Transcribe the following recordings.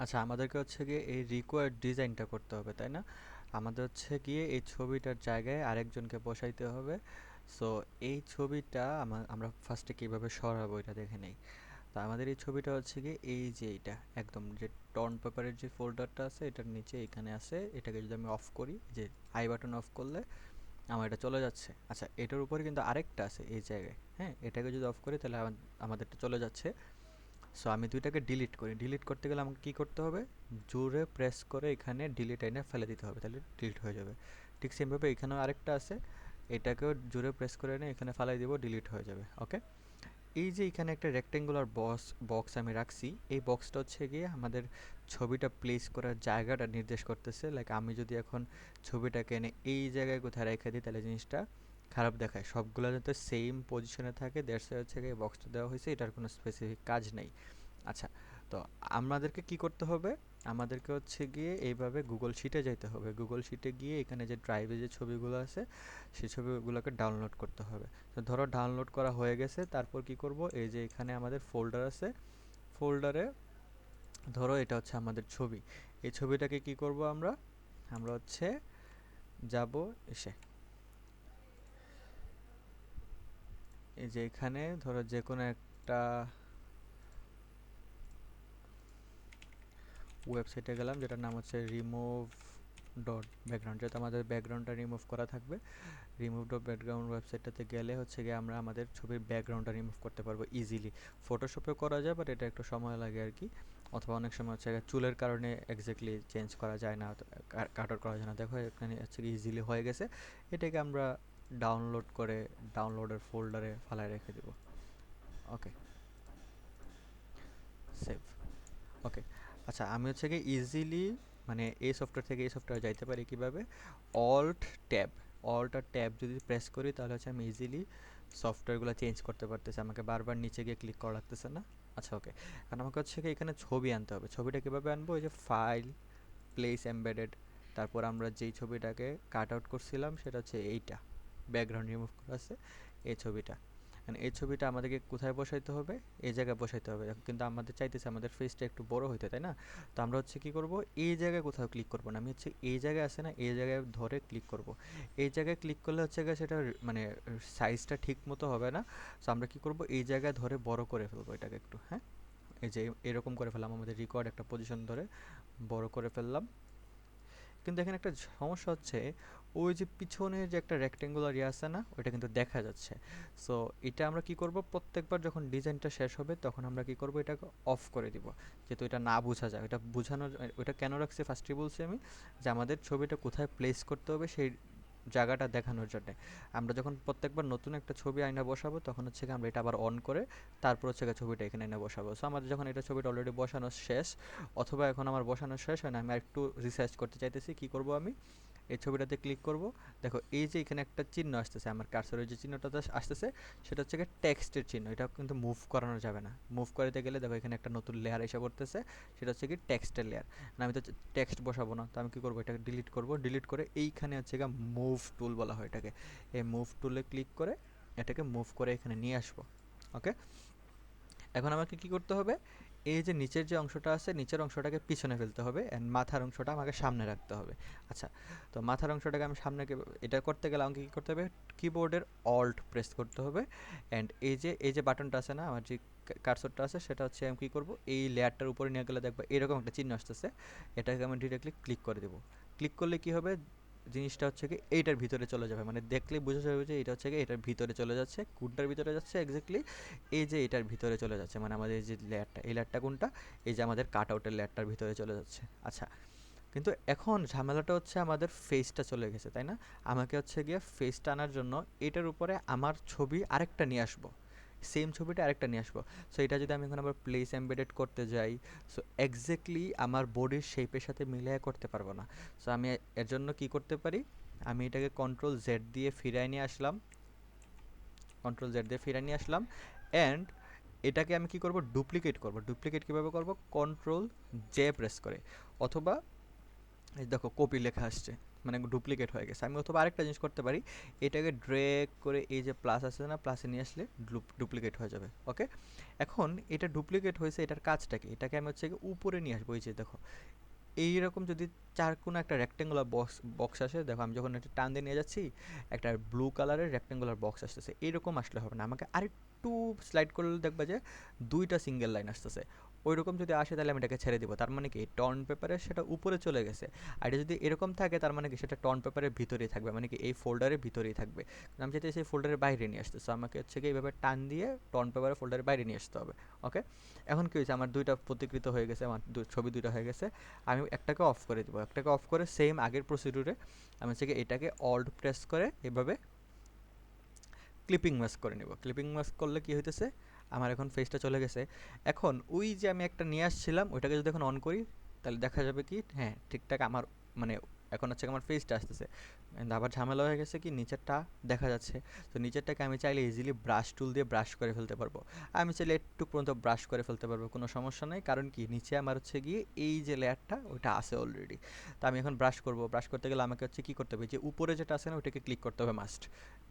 আচ্ছা, আমাদেরকে হচ্ছে গিয়ে এই রিকোয়ার্ড ডিজাইনটা করতে হবে, তাই না? আমাদের হচ্ছে গিয়ে এই ছবিটার জায়গায় আরেকজনকে বসাইতে হবে। সো এই ছবিটা আমরা ফার্স্টে কিভাবে সরাবো এটা দেখে নেই। তো আমাদের এই ছবিটা হচ্ছে গিয়ে এই যে এইটা একদম যে টর্ন পেপারের যে ফোল্ডারটা আছে এটার নিচে এখানে আছে। এটাকে যদি আমি অফ করি, যে আই বাটন অফ করলে আমার এটা চলে যাচ্ছে। আচ্ছা, এটার উপরে কিন্তু আরেকটা আছে এই জায়গায়, হ্যাঁ? এটাকে যদি অফ করি তাহলে আমাদেরটা চলে যাচ্ছে। সো আমি দুইটাকে ডিলিট করি। ডিলিট করতে গেলে আমাকে কী করতে হবে? জোরে প্রেস করে এখানে ডিলিট এনে ফেলে দিতে হবে, তাহলে ডিলিট হয়ে যাবে। ঠিক সেমভাবে এখানেও আরেকটা আছে, এটাকেও জোরে প্রেস করে এনে এখানে ফেলাই দিব, ডিলিট হয়ে যাবে। ওকে, এই যে এখানে একটা রেক্টেঙ্গুলার বক্স আমি রাখছি, এই বক্সটা হচ্ছে গিয়ে আমাদের ছবিটা প্লেস করার জায়গাটা নির্দেশ করতেছে। লাইক আমি যদি এখন ছবিটাকে এনে এই জায়গায় কোথায় রেখে দিই তাহলে জিনিসটা খারাপ দেখায়। সবগুলো যাতে সেম পজিশনে থাকে, দ্যাটস হচ্ছে গিয়ে বক্সটা দেওয়া হয়েছে, এটার কোনো স্পেসিফিক কাজ নেই। আচ্ছা, তো আমাদেরকে কি করতে হবে? আমাদেরকে হচ্ছে গিয়ে এইভাবে গুগল শিটে যেতে হবে। গুগল শিটে গিয়ে এখানে যে ড্রাইভে যে ছবিগুলো আছে সেই ছবিগুলোকে ডাউনলোড করতে হবে। তো ধরো ডাউনলোড করা হয়ে গেছে, তারপর কি করব? এই যে এখানে আমাদের ফোল্ডার আছে, ফোল্ডারে ধরো এটা হচ্ছে আমাদের ছবি। এই ছবিটাকে কি করব আমরা? আমরা হচ্ছে যাব এসে এই যে এখানে ধরো যে কোনো একটা ওয়েবসাইটে গেলাম যেটার নাম হচ্ছে রিমুভ ডট ব্যাকগ্রাউন্ড, যেহেতু আমাদের ব্যাকগ্রাউন্ডটা রিমুভ করা থাকবে। রিমুভ ডট ব্যাকগ্রাউন্ড ওয়েবসাইটটাতে গেলে হচ্ছে গিয়ে আমরা আমাদের ছবির ব্যাকগ্রাউন্ডটা রিমুভ করতে পারবো ইজিলি। ফটোশপেও করা যায়, বাট এটা একটু সময় লাগে আর কি। অথবা অনেক সময় হচ্ছে চুলের কারণে এক্স্যাক্টলি চেঞ্জ করা যায় না, কাট আউট করা যায় না। দেখো এখানে হচ্ছে কি ইজিলি হয়ে গেছে। এটাকে আমরা ডাউনলোড করে ডাউনলোডের ফোল্ডারে ফালায় রেখে দেব। ওকে, সেভ। ওকে, আচ্ছা আমি হচ্ছে গিয়ে ইজিলি মানে এই সফটওয়্যার থেকে এই সফটওয়্যারে যাইতে পারি কিভাবে? অল্ট ট্যাব, অল্ট আর ট্যাব যদি প্রেস করি তাহলে হচ্ছে আমি ইজিলি সফটওয়্যারগুলো চেঞ্জ করতে পারতেছি, আমাকে বারবার নিচে গিয়ে ক্লিক করা লাগতেছে না। আচ্ছা, ওকে, কারণ আমাকে হচ্ছে কি এখানে ছবি আনতে হবে। ছবিটা কীভাবে আনবো? ওই যে ফাইল, প্লেস এমবেডেড, তারপর আমরা যেই ছবিটাকে কাট আউট করছিলাম সেটা হচ্ছে এইটা, ব্যাকগ্রাউন্ড রিমুভ করা আছে এই ছবিটা। এই ছবিটা আমাদেরকে কোথায় বসাইতে হবে? এই জায়গায় বসাইতে হবে। কিন্তু আমাদের চাইতেছে আমাদের ফেসটা একটু বড় হইতে, তাই না? তো আমরা হচ্ছে কি করব? এই জায়গায় কোথাও ক্লিক করব না, আমি হচ্ছে এই জায়গায় আছে না, এই জায়গায় ধরে ক্লিক করব। এই জায়গায় ক্লিক করলে হচ্ছে গিয়ে সেটা মানে সাইজটা ঠিক মতো হবে না। সো আমরা কি করব? এই জায়গায় ধরে বড় করে ফেলবো এটাকে একটু, হ্যাঁ? এই যে এরকম করে ফেললাম, আমাদের রিকোয়ার্ড একটা পজিশন ধরে বড় করে ফেললাম। কিন্তু এখানে একটা সমস্যা হচ্ছে, ওই যে পিছনের যে একটা রেক্টেঙ্গুলার ইয়ে আছে না, ওইটা কিন্তু দেখা যাচ্ছে। সো এটা আমরা কি করব? প্রত্যেকবার যখন ডিজাইনটা শেষ হবে তখন আমরা কি করব? এটাকে অফ করে দিব, যেহেতু এটা না বোঝা যায়। এটা বোঝানোর ওইটা কেন রাখছি ফার্স্টে বলছি আমি, যে আমাদের ছবিটা কোথায় প্লেস করতে হবে সেই জায়গাটা দেখানোর জন্যে। আমরা যখন প্রত্যেকবার নতুন একটা ছবি আইনা বসাবো তখন হচ্ছে গিয়ে আমরা এটা আবার অন করে তারপর হচ্ছে গিয়ে ছবিটা এখানে এনে বসাবো। সো আমাদের যখন এটা ছবিটা অলরেডি বসানো শেষ, অথবা এখন আমার বসানো শেষ হয় না, আমি আরেকটু রিসার্চ করতে চাইতেছি, কি করব আমি? এই ছবিটাতে ক্লিক করব। দেখো এই যে এখানে একটা চিহ্ন আসতেছে, আমার কার্সরের যে চিহ্নটা আসতেছে সেটা হচ্ছে গিয়ে টেক্সটের চিহ্ন। এটা কিন্তু মুভ করানো যাবে না। মুভ করতে গেলে দেখো এখানে একটা নতুন লেয়ার এসে পড়তেছে, সেটা হচ্ছে কি টেক্সটের লেয়ার। আমি তো টেক্সট বসাবো না, তো আমি কি করব? এটাকে ডিলিট করব। ডিলিট করে এইখানে হচ্ছে গিয়ে মুভ টুল বলা হয় এটাকে, এই মুভ টুলে ক্লিক করে এটাকে মুভ করে এখানে নিয়ে আসবো। ওকে, এখন আমাকে কি করতে হবে? এই যে নিচের যে অংশটা আছে, নিচের অংশটাকে পিছনে ফেলতে হবে অ্যান্ড মাথার অংশটা আমাকে সামনে রাখতে হবে। আচ্ছা, তো মাথার অংশটাকে আমি সামনে এটা করতে গেলে আমাকে কী করতে হবে? কিবোর্ডের অল্ট প্রেস করতে হবে অ্যান্ড এই যে বাটনটা আছে না, আমার যে কার্সরটা আছে সেটা হচ্ছে আমি কী করবো? এই লেয়ারটার উপরে নিয়ে গেলে দেখবো এরকম একটা চিহ্ন আসতেছে, এটাকে আমি ডিরেক্টলি ক্লিক করে দেবো। ক্লিক করলে কি হবে? জিনিসটা হচ্ছে কি এইটার ভিতরে চলে যাবে, মানে দেখলেই বোঝা যাবে যে এটা হচ্ছে কি এটার ভিতরে চলে যাচ্ছে। কোনটার ভিতরে যাচ্ছে এক্স্যাক্টলি? এই যে এটার ভিতরে চলে যাচ্ছে, মানে আমাদের এই যে লেয়ারটা, এই লেয়ারটা কোনটা? এই যে আমাদের কাট আউটের লেয়ারটার ভিতরে চলে যাচ্ছে। আচ্ছা, কিন্তু এখন ঝামেলাটা হচ্ছে আমাদের ফেসটা চলে গেছে, তাই না? আমাকে হচ্ছে গিয়ে ফেসটা আনার জন্য এটার উপরে আমার ছবি আরেকটা নিয়ে আসবো, সেম ছবিটা আরেকটা নিয়ে আসবো। সো এটা যদি আমি এখন আবার প্লেস এমবেডেড করতে যাই, সো এক্স্যাক্টলি আমার বডির শেপের সাথে মিলিয়ে করতে পারবো না। সো আমি এর জন্য কি করতে পারি? আমি এটাকে কন্ট্রোল জেড দিয়ে ফিরায় নিয়ে আসলাম, কন্ট্রোল জেড দিয়ে ফিরায় নিয়ে আসলাম অ্যান্ড এটাকে আমি কি করব? ডুপ্লিকেট করব। ডুপ্লিকেট কিভাবে করব? কন্ট্রোল জে প্রেস করে, অথবা এই দেখো কপি লেখা আসছে, মানে ডুপ্লিকেট হয়ে গেছে। আমি অথবা আরেকটা জিনিস করতে পারি, এটাকে ড্র্যাগ করে এই যে প্লাস আছে না, প্লাসে নিয়ে আসলে ডুপ্লিকেট হয়ে যাবে। ওকে, এখন এটা ডুপ্লিকেট হয়েছে, এটার কাজটা কি? এটাকে আমি হচ্ছে উপরে নিয়ে আসবো। এই যে দেখো এইরকম যদি চার কোনো একটা রেক্টেঙ্গুলার বক্স বক্স আসে, দেখো আমি যখন একটা টান দিয়ে নিয়ে যাচ্ছি একটা ব্লু কালারের রেক্টেঙ্গুলার বক্স আসতেছে, এইরকম আসলে হবে না, আমাকে আরেকটু স্লাইড করলে দেখবা যে দুইটা সিঙ্গেল লাইন আসতেছে। ওই রকম যদি আসে তাহলে আমি এটাকে ছেড়ে দিব, তার মানে কি টন পেপারে সেটা উপরে চলে গেছে। আর এটা যদি এরকম থাকে তার মানে কি সেটা টন পেপারের ভিতরেই থাকবে, মানে কি এই ফোল্ডারের ভিতরেই থাকবে। আমি চাইতে সেই ফোল্ডারের বাইরে নিয়ে আসতে, সো আমাকে হচ্ছে কি এইভাবে টান দিয়ে টন পেপারের ফোল্ডারের বাইরে নিয়ে আসতে হবে। ওকে, এখন কি হয়েছে, আমার দুইটা প্রতিকৃত হয়ে গেছে, আমার ছবি দুইটা হয়ে গেছে। আমি একটাকে অফ করে দিব, একটাকে অফ করে সেম আগের প্রসিডিউরে আমি হচ্ছে এটাকে অল্ট প্রেস করে এভাবে ক্লিপিং মাস্ক করে নেব। ক্লিপিং মাস্ক করলে কি হইতেছে, আমার এখন ফেসটা চলে গেছে। এখন ওই যে আমি একটা নিয়ে আসছিলাম ওইটাকে যদি এখন অন করি তাহলে দেখা যাবে কি হ্যাঁ ঠিকঠাক আমার মানে এখন হচ্ছে আমার ফেসটা আসতেছে। আবার ঝামেলা হয়ে গেছে কি নিচেরটা দেখা যাচ্ছে। তো নিচেরটাকে আমি চাইলে ইজিলি ব্রাশ টুল দিয়ে ব্রাশ করে ফেলতে পারবো। আমি চাইলে একটু পর্যন্ত ব্রাশ করে ফেলতে পারবো, কোনো সমস্যা নেই, কারণ কি নিচে আমার হচ্ছে গিয়ে এই যে লেয়ারটা ওইটা আছে অলরেডি। তো আমি এখন ব্রাশ করব, ব্রাশ করতে গেলে আমাকে হচ্ছে কী করতে হবে, যে উপরে যেটা আছে না ওইটাকে ক্লিক করতে হবে মাস্ট।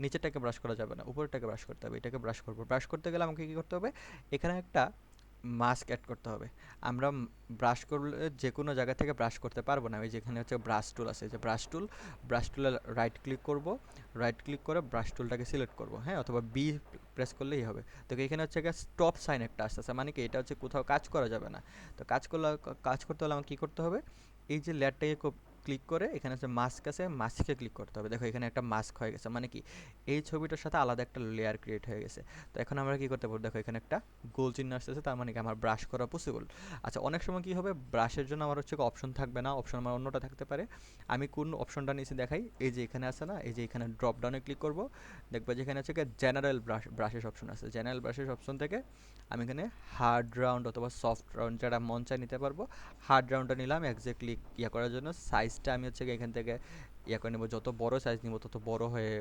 নিচেরটাকে ব্রাশ করা যাবে না, উপরেরটাকে ব্রাশ করতে হবে। এটাকে ব্রাশ করবো, ব্রাশ করতে গেলে আমাকে কী করতে হবে, এখানে একটা মাস্ক অ্যাড করতে হবে। আমরা ব্রাশ করলে যে কোনো জায়গা থেকে ব্রাশ করতে পারবো না, ওই যেখানে হচ্ছে ব্রাশ টুল আছে, যে ব্রাশ টুল, ব্রাশ টুলে রাইট ক্লিক করব, রাইট ক্লিক করে ব্রাশ টুলটাকে সিলেক্ট করব, হ্যাঁ, অথবা বি প্রেস করলেই হবে। তো এখানে হচ্ছে স্টপ সাইন একটা আসতেছে, মানে কি এটা হচ্ছে কোথাও কাজ করা যাবে না। তো কাজ করতে হলে আমাকে কী করতে হবে, এই যে লেয়ারটাকে ক্লিক করে এখানে হচ্ছে মাস্ক আছে, মাস্কে ক্লিক করতে হবে। দেখো এখানে একটা মাস্ক হয়ে গেছে, মানে কি এই ছবিটার সাথে আলাদা একটা লেয়ার ক্রিয়েট হয়ে গেছে। তো এখন আমরা কি করতে পারবো, দেখো এখানে একটা গোল চিহ্ন আসতেছে, তার মানে কি আমার ব্রাশ করা পসিবল। আচ্ছা, অনেক সময় কি হবে, ব্রাশের জন্য আমার হচ্ছে অপশন থাকবে না, অপশন আমার অন্যটা থাকতে পারে। আমি কোন অপশনটা নিচে দেখাই, এই যে এখানে আছে না, এই যে এখানে ড্রপ ডাউনে ক্লিক করব, দেখবা যে এখানে হচ্ছে জেনারেল ব্রাশেস অপশন আছে। জেনারেল ব্রাশেস অপশন থেকে আমি এখানে হার্ড রাউন্ড অথবা সফট রাউন্ড যেটা মন চায় নিতে পারবো। হার্ড রাউন্ডটা নিলাম এক্স্যাক্টলি ইয়া করার জন্য। সাইজটা আমি হচ্ছে এখান থেকে ইয়া করে নেবো, যত বড় সাইজ নিব তত বড় হয়ে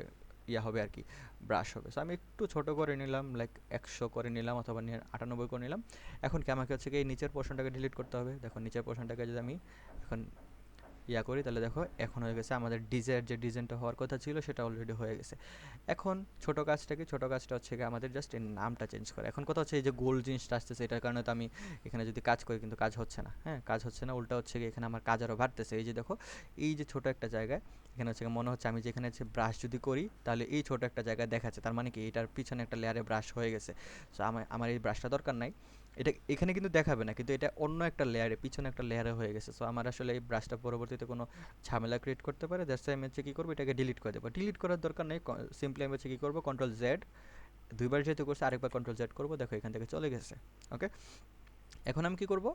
ইয়া হবে আর কি, ব্রাশ হবে। সো আমি একটু ছোট করে নিলাম, লাইক 100 করে নিলাম অথবা 98 করে নিলাম। এখন কি আমাকে হচ্ছে এই নিচের পোর্শনটাকে ডিলিট করতে হবে। দেখো নিচের পোর্শনটাকে যদি আমি এখন ইয়া করি তাহলে দেখো এখন হয়ে গেছে, আমাদের যে ডিজাইনটা হওয়ার কথা ছিল সেটা অলরেডি হয়ে গেছে। এখন ছোট কাজটা হচ্ছে গিয়ে আমাদের জাস্ট এর নামটা চেঞ্জ করা। এখন কথা হচ্ছে এই যে গোল জিনিসটা আসতেছে, এটার কারণে তো আমি এখানে যদি কাজ করি কিন্তু কাজ হচ্ছে না, হ্যাঁ কাজ হচ্ছে না, উল্টা হচ্ছে গিয়ে এখানে আমার কাজ আরও বাড়তেছে। এই যে দেখো এই যে ছোট একটা জায়গায় এখানে হচ্ছে মনে হচ্ছে আমি যেখানে হচ্ছে ব্রাশ যদি করি তাহলে এই ছোট একটা জায়গায় দেখাচ্ছে, তার মানে কি এটার পিছনে একটা লেয়ারে ব্রাশ হয়ে গেছে। সো আমার এই ব্রাশটা দরকার নাই, এটা এখানে কিন্তু দেখাবে না, কিন্তু এটা অন্য একটা লেয়ারে, পিছনে একটা লেয়ারে হয়ে গেছে। সো আমার আসলে এই ব্রাশটা পরবর্তীতে কোনো ঝামেলা ক্রিয়েট করতে পারে, দ্যাটস আমি হচ্ছে কী করবো, এটাকে ডিলিট করে দেবো। ডিলিট করার দরকার নেই, সিম্পলি আমি হচ্ছে কী করবো, কন্ট্রোল জেড, দুইবার যেহেতু করছে আরেকবার কন্ট্রোল জেড করবো, দেখো এখান থেকে চলে গেছে। ওকে, এখন আমি কী করবো,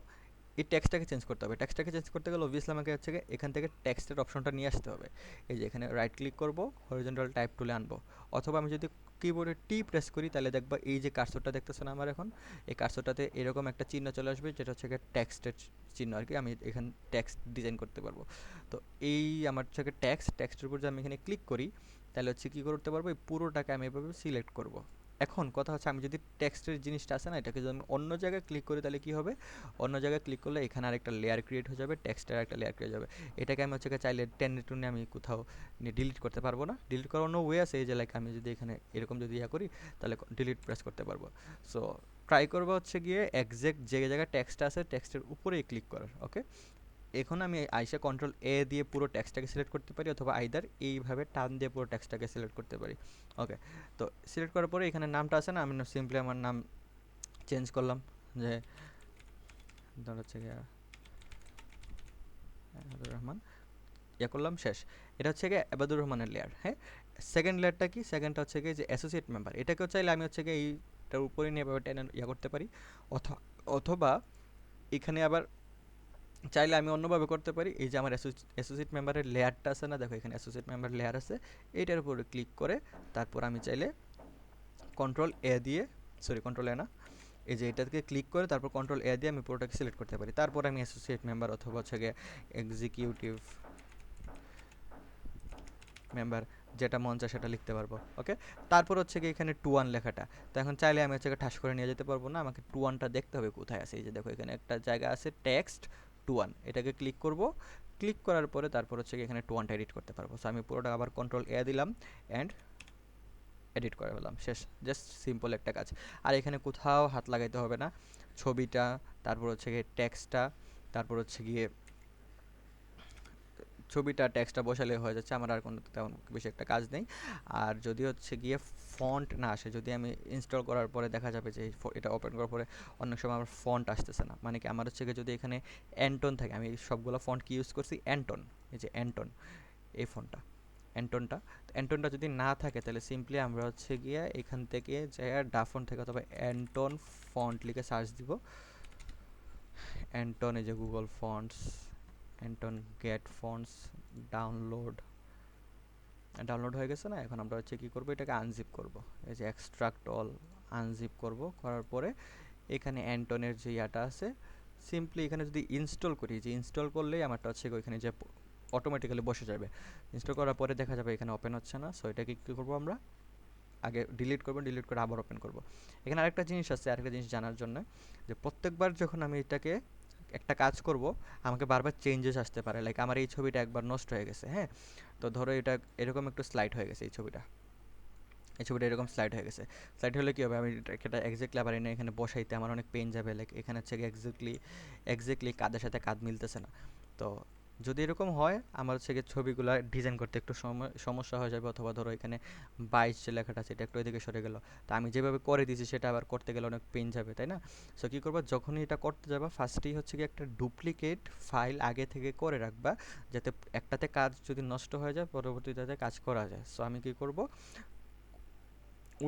এই টেক্সটটাকে চেঞ্জ করতে হবে। টেক্সটটাকে চেঞ্জ করতে গেলে অবভিয়াসলি আমাকে হচ্ছে এখান থেকে টেক্সটের অপশনটা নিয়ে আসতে হবে। এই যে এখানে রাইট ক্লিক করব, হরিজন্টাল টাইপ টুলে আনবো, অথবা আমি যদি কিবোর্ডে টি প্রেস করি তাহলে দেখবা এই যে কার্সরটা দেখতেছেন আমার এখন, এই কার্সরটাতে এরকম একটা চিহ্ন চলে আসবে যেটা হচ্ছে টেক্সটের চিহ্ন আর কি। আমি এখানে টেক্সট ডিজাইন করতে পারবো। তো এই আমার হচ্ছে টেক্সটের উপর যদি আমি এখানে ক্লিক করি তাহলে হচ্ছে কী করতে পারবো, এই পুরোটাকে আমি এভাবে সিলেক্ট করব। এখন কথা হচ্ছে আমি যদি টেক্সটের জিনিসটা আছে না এটাকে যদি আমি অন্য জায়গায় ক্লিক করি তাহলে কী হবে, অন্য জায়গায় ক্লিক করলে এখানে আরেকটা লেয়ার ক্রিয়েট হয়ে যাবে, টেক্সটের একটা লেয়ার ক্রিয়েট হয়ে যাবে। এটাকে আমি হচ্ছে চাইলে টেনে টুনে আমি কোথাও ডিলিট করতে পারবো না। ডিলিট করার অন্য ওয়ে আছে, এই যে লাইক আমি যদি এখানে এরকম যদি ইয়া করি তাহলে ডিলিট প্রেস করতে পারবো। সো ট্রাই করবো হচ্ছে গিয়ে এক্স্যাক্ট যে জায়গায় টেক্সট আছে টেক্সটের উপরেই ক্লিক করার। ওকে, এখন আমি আইসা কন্ট্রোল এ দিয়ে পুরো টেক্সটটাকে সিলেক্ট করতে পারি, অথবা আইদার এইভাবে টান দিয়ে পুরো টেক্সটটাকে সিলেক্ট করতে পারি। ওকে, তো সিলেক্ট করার পরে এখানে নামটা আছে না, আমি সিম্পলি আমার নাম চেঞ্জ করলাম, যে ধর হচ্ছে গিয়ে আবাদুর রহমান, ইয়া করলাম, শেষ। এটা হচ্ছে গিয়ে আবাদুর রহমানের লেয়ার। হ্যাঁ, সেকেন্ড লেয়ারটা কি, সেকেন্ডটা হচ্ছে গিয়ে যে অ্যাসোসিয়েট মেম্বার, এটাকেও চাইলে আমি হচ্ছে গিয়ে এইটার উপরে নিয়ে এভাবে টেনে ইয়া করতে পারি, অথবা এখানে আবার চাইলে আমি অন্যভাবে করতে পারি। এই যে আমার অ্যাসোসিয়েট মেম্বারের লেয়ারটা আছে না, দেখো এখানে অ্যাসোসিয়েট মেম্বার লেয়ার আছে, এইটার উপরে ক্লিক করে তারপর আমি চাইলে কন্ট্রোল এ দিয়ে, সরি কন্ট্রোল এ না, এই যে এটাকে ক্লিক করে তারপর কন্ট্রোল এ দিয়ে আমি পুরোটাকে সিলেক্ট করতে পারি। তারপর আমি অ্যাসোসিয়েট মেম্বার অথবা হচ্ছে গিয়ে এক্সিকিউটিভ মেম্বার যেটা মন চায় সেটা লিখতে পারবো। ওকে, তারপর হচ্ছে গিয়ে এখানে 2-1 লেখাটা, তো এখন চাইলে আমি হচ্ছে ঠাস করে নিয়ে যেতে পারবো না, আমাকে 2-1টা দেখতে হবে কোথায় আছে। এই যে দেখো এখানে একটা জায়গা আছে টেক্সট 2-1, এটাকে ক্লিক করব। ক্লিক করার পরে তারপর হচ্ছে এখানে টোনটা এডিট করতে পারবো। সো আমি পুরোটা আবার কন্ট্রোল এ দিলাম অ্যান্ড এডিট করে ফেলাম, শেষ। জাস্ট সিম্পল একটা কাজ। আর এখানে কোথাও হাত লাগাইতে হবে না। ছবিটা, তারপর হচ্ছে গিয়ে টেক্সটটা, তারপর হচ্ছে গিয়ে ছবিটা টেক্সটটা বসালে হয়ে যাচ্ছে। আমার আর কোনো তেমন বেশি একটা কাজ নেই। আর যদি হচ্ছে গিয়ে ফন্ট না আসে, যদি আমি ইনস্টল করার পরে দেখা যাবে যে এটা ওপেন করার পরে অনেক সময় আমার ফন্ট আসতেছে না, মানে কি আমার হচ্ছে গিয়ে যদি এখানে অ্যান্টন থাকে, আমি সবগুলো ফন্ট কি ইউজ করছি অ্যান্টন, এই যে অ্যান্টন, এই ফন্টটা অ্যান্টনটা। অ্যান্টনটা যদি না থাকে তাহলে সিম্পলি আমরা হচ্ছে গিয়ে এখান থেকে যে ডাফন থেকে অথবা অ্যান্টন ফন্ট লিখে সার্চ দিব। অ্যান্টন, এই যে Google fonts, Anton get fonts, download, download হয়ে গেছে না। এখন আমরা হচ্ছে কী করবো, এটাকে আনজিপ করব। এই যে এক্সট্রাক্ট অল, আনজিপ করব, করার পরে এখানে অ্যান্টনের যে ইয়াটা আছে সিম্পলি এখানে যদি ইনস্টল করি, যে ইনস্টল করলেই আমারটা হচ্ছে ওইখানে যে অটোমেটিক্যালি বসে যাবে। ইনস্টল করার পরে দেখা যাবে এখানে ওপেন হচ্ছে না। সো এটাকে কী করবো, আমরা আগে ডিলিট করবো, ডিলিট করে আবার ওপেন করব। এখানে আরেকটা জিনিস আছে, আরেকটা জিনিস জানার জন্য, যে প্রত্যেকবার যখন আমি এটাকে একটা কাজ করব আমাকে বারবার চেঞ্জেস আসতে পারে। লাইক আমার এই ছবিটা একবার নষ্ট হয়ে গেছে, হ্যাঁ, তো ধরো এটা এরকম একটু স্লাইড হয়ে গেছে, এই ছবিটা এরকম স্লাইড হয়ে গেছে। স্লাইড হলে কী হবে, আমি এটা এক্স্যাক্টলি আবার এনে এখানে বসাইতে আমার অনেক পেন যাবে। লাইক এখানে হচ্ছে এক্স্যাক্টলি কাদের সাথে কাঁধ মিলতেছে না। তো যদি এরকম হয় আমার হচ্ছে গিয়ে ছবিগুলো ডিজাইন করতে একটু সমস্যা হয়ে যাবে, অথবা ধরো এখানে 22 যে লেখাটা আছে এটা একটু এদিকে সরে গেল, তো আমি যেভাবে করে দিয়েছি সেটা আবার করতে গেলে অনেক পেন যাবে, তাই না? সো কী করবো, যখনই এটা করতে যাবা ফার্স্টেই হচ্ছে গিয়ে একটা ডুপ্লিকেট ফাইল আগে থেকে করে রাখবা, যাতে একটাতে কাজ যদি নষ্ট হয়ে যায় পরবর্তীতে কাজ করা যায়। সো আমি কী করব,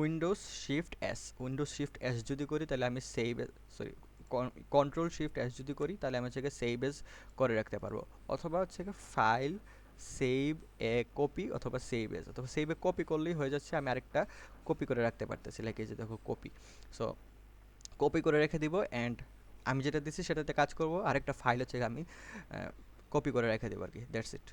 উইন্ডোজ শিফট এস যদি করি তাহলে আমি সরি কন্ট্রোল শিফট এস যদি করি তাহলে আমি হচ্ছে সেভ এস করে রাখতে পারবো, অথবা হচ্ছে ফাইল সেভ এ কপি, অথবা সেভ এস, অথবা সেভ এ কপি করলেই হয়ে যাচ্ছে। আমি আরেকটা কপি করে রাখতে পারতেছি, লাইক এই যে দেখো কপি। সো কপি করে রেখে দিব অ্যান্ড আমি যেটা দিচ্ছি সেটাতে কাজ করব, আরেকটা ফাইল হচ্ছে আমি কপি করে রেখে দেবো আর কি, দ্যাটস ইট।